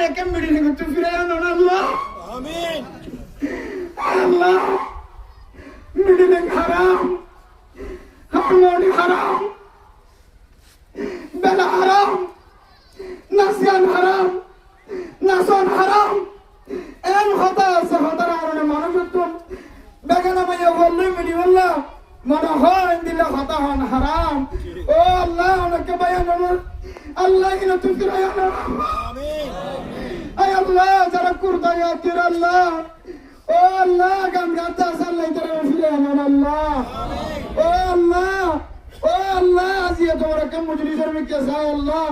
একে মিডিনে করতে ফিরে আনো আল্লাহ আমিন আল্লাহ মিডিনে হারাম হারমোনি হারাম বেলা হারাম নাসিয়ান হারাম নাসন হারাম এন হতা আছে হতার কারণে মানুষ তো বেগানা মাইয়া বললে মিডি বললা মনে হয় দিলে হতা হন হারাম ও আল্লাহ অনেকে বায়ান আল্লাহ ইনা তুমি ফিরায় আনো আমিন আয় আল্লাহ যারা কুরদা ইয়াতির আল্লাহ ও আল্লাহ গান গাতে আল্লাহ তারা ফিরায় আনো আল্লাহ ও আল্লাহ আজিয়া তোমার কে মজলিসের মধ্যে যায় আল্লাহ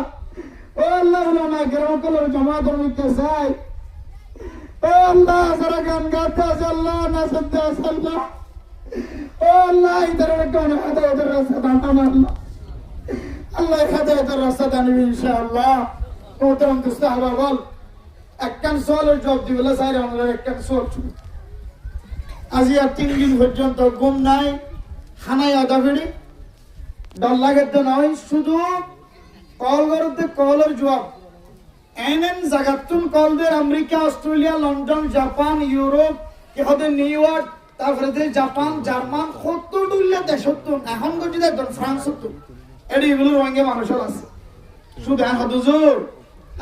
ও আল্লাহ উলামা কেরাম কলর জামাতের মধ্যে যায় ও আল্লাহ যারা গান গাতে আল্লাহ নাচতে আল্লাহ ও আল্লাহ ইতারা কোন হেদায়েতের রাস্তা দান আল্লাহ আল্লাহ হেদায়েতের রাস্তা দান ইনশাআল্লাহ মোহতারাম দোস্ত আহবাব একখান সওয়ালের জবাব দিবলা চাই আমরা একখান সওয়াল আজি আর 3 দিন পর্যন্ত ঘুম নাই খানায় আদা ফেরি ডর লাগে তো নয় শুধু কল করতে কলের জবাব এনএন জাগাতুন কলদের America Australia London Japan Europe ইহাদের নিউ ইয়র্ক তারপরে জাপান জার্মান 70 ডুল্লা দেশত এখন গজি দেখুন ফ্রান্স তো এগুলো রঙে মানুষের আছে শুধু হুজুর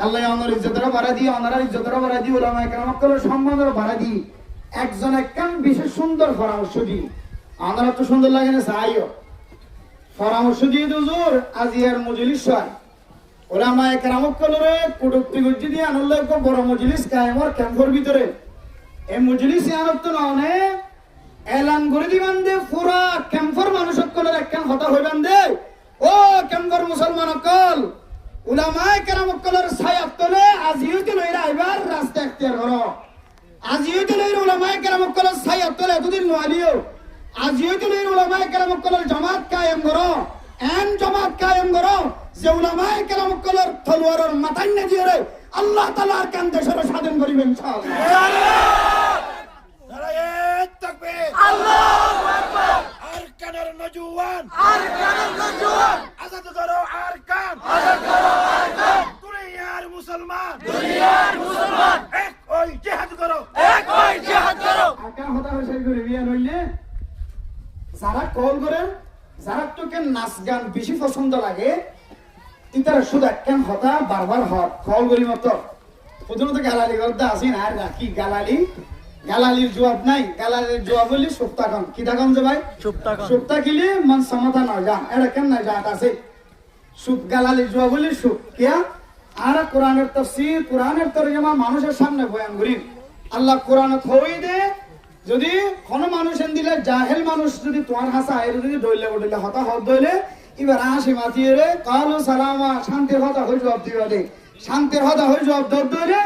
আল্লাহ ওনার ইজ্জতরা বাড়া দিয়ে ওনার ইজ্জতরা বাড়া দিয়ে ওলামা কেরামদের সম্মানরা বাড়া দিয়ে একজন একখান বিশেষ সুন্দর পরামর্শ দিই ওনারা তো সুন্দর লাগে না চাইও পরামর্শ দিয়ে হুজুর আজ ইয়ার মজলিস হয় ওলামা কেরামকলরে কুটুক্তি গজি দিয়ে আনলে বড় মজলিস কায়েমর ক্যাম্পের ভিতরে এই মজলিস আনত তো না এলান করে দিবেন দে পুরা ক্যাম্পের মানুষ সকলের একখান হতা হইবেন দে ও ক্যাম্পের মুসলমান সকল উলামায়ে কেরামকলের ছায়াত তলে আজিয়তে লইরা আইবার রাস্তা এখতিয়ার করো আজিয়তে লইরা উলামায়ে কেরামকলের ছায়াত তলে এতদিন নোয়ালিও আজিয়তে লইরা উলামায়ে কেরামকলের জামাত কায়েম করো এন জামাত কায়েম করো যে উলামায়ে কেরামকলের তলোয়ারের মাথায় না দিয়ে রে আল্লাহ তাআলার কান দেশের স্বাধীন করিবেন ইনশাআল্লাহ নারায়ে তাকবীর আল্লাহু আকবার আরকানের নজওয়ান আজাদ করো আরকান আজাদ করো আরকান দুনিয়ার মুসলমান এক ওই জিহাদ করো আরকান হতা হইছে করে বিয়ান হইলে যারা কল করে যারা তোকে নাচ গান বেশি পছন্দ লাগে ইতারা শুধু একখান হতা বারবার হট কল করি মতো প্রথমত গালালি করতে আসেন আর রাখি গালালির জবাব নাই গালালির জবাব বলি সুপ্তাকন কি থাকন যে ভাই সুপ্তা কিলে মন সমাধান হয় যা এটা কেন না জাত আছে সুপ গালালির জবাব বলি সুপ কিয়া আর কোরআনের তাফসীর কোরআনের তরজমা মানুষের সামনে বয়ান করি আল্লাহ কোরআনে থই দে যদি কোন মানুষ এন দিলে জাহেল মানুষ যদি তোমার হাসা আইরে যদি দইলে উঠলে হতা হদ দইলে এবার আসি মাতিয়ে রে কালু সালামা শান্তির হতা হই জবাব দিবা দে শান্তির হতা হই জবাব দইলে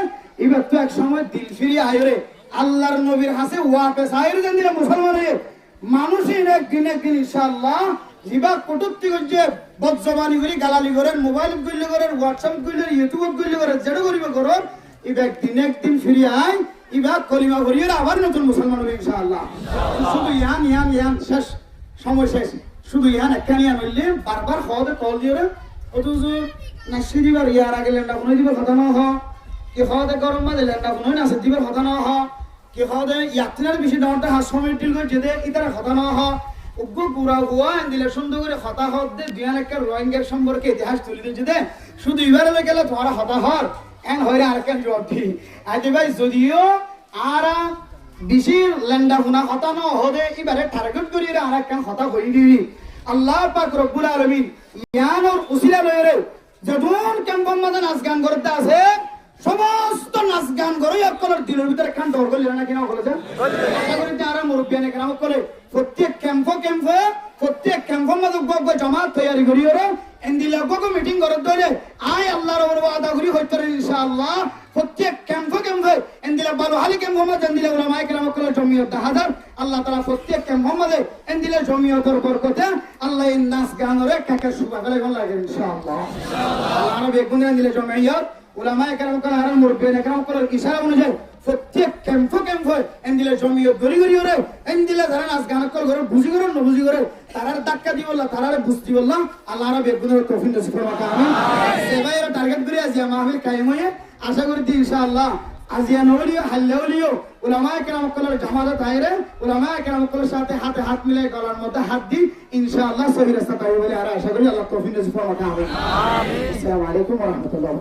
এবার তো এক সময় দিল ফিরিয়ে আইরে আল্লাহর নবীর হাসে ওয়াপস আইরে দেন দিলে মুসলমানের মানুষের একদিন ইনশাআল্লাহ জিবা কটুক্তি করছে বদজবানি করি গালালি করেন মোবাইল গুলি করেন হোয়াটসঅ্যাপ গুলি ইউটিউব গুলি করেন যেটা করিবে করেন এবার একদিন ফিরিয়ে আয় এবার কলিমা ভরিয়ে আবার নতুন মুসলমান হবে ইনশাআল্লাহ শুধু ইয়ান শেষ সময় শেষ শুধু ইয়ান একখান ইয়ান হইলে বারবার খাওয়াতে কল দিয়ে অথচ না সিরিবার ইয়ার আগে লেন্ডা কোনো দিবার কথা না হ কি খাওয়াতে গরম মাঝে লেন্ডা কোনো না আছে দিবার কথা না হ কি খাওয়াতে ইয়াত্রার বেশি ডাউনটা হাস সময় টিল করে যেতে ইতারা কথা না হ উগ্র পুরা হুয়া দিলে সুন্দর করে হতা হত দে দুয়ান একটা রোহিঙ্গার সম্পর্কে ইতিহাস তুলে দিয়েছে দে শুধু এবারে গেলে তোমার হতা হর এন হইরে আরেকখান জবাব দি আইতে ভাই যদিও আর বেশি লেন্ডা হুনা হতা না হদে এবারে টার্গেট করি আরেকখান হতা হই দিবি আল্লাহ পাক রব্বুল আলামিন ইয়ানোর উসিলা লয়রে যদুন কেমন মাঝে নাচ গান করতে আছে সমস্ত নাচ গান করে একজনের দিনের ভিতরে খান ডর করলি না কিনা বলেছে আর মুরব্বিয়ানে কেন করে প্রত্যেক ক্যাম্পের মাঝে জামাত তৈরি করি ওরে এন্দিলা গো মিটিং করে ধরে আয় আল্লাহর ওপর আদা করি হইতে ইনশাআল্লাহ প্রত্যেক ক্যাম্পে এন্দিলা ভালো হালি ক্যাম্প মাঝে এন্দিলা উলামা কেরাম করে জমিয়ত হাজার আল্লাহ তাআলা প্রত্যেক ক্যাম্প মাঝে এন্দিলা জমিয়তের বরকতে আল্লাহ এই নাচ গানরে কাকে সুবা করে লাগে ইনশাআল্লাহ আল্লাহ বেগুন এন্দিলা জমিয়ত উলামা কেরাম করে আর মুরব্বিয়ানে কেরাম করে ইশারা অনুযায়ী প্রত্যেক ক্যাম্পে এন্দিলা জমিয়ত গরি ওরে এন্দিলা ধরেন আজ গান করে বুঝি করে না বুঝি করে তারার ধাক্কা দি বললা তারারে বুঝতি বললাম আল্লাহর বেগুনের তৌফিক নসিব ফরমাকা আমিন সেবাইরা টার্গেট করে আজ মাহফিল কায়েম হয়ে আশা করি ইনশাআল্লাহ আজিয়া নবলিও হাল্লাউলিও উলামায়ে কেরাম কলের জামাতে তাইরে উলামায়ে কেরাম কলের সাথে হাতে হাত মিলাই গলার মধ্যে হাত দি ইনশাআল্লাহ সহি রাস্তা পাইবে বলে আর আশা করি আল্লাহ তৌফিক নসিব ফরমাতে আমিন। আসসালামু আলাইকুম ওয়া রাহমাতুল্লাহ।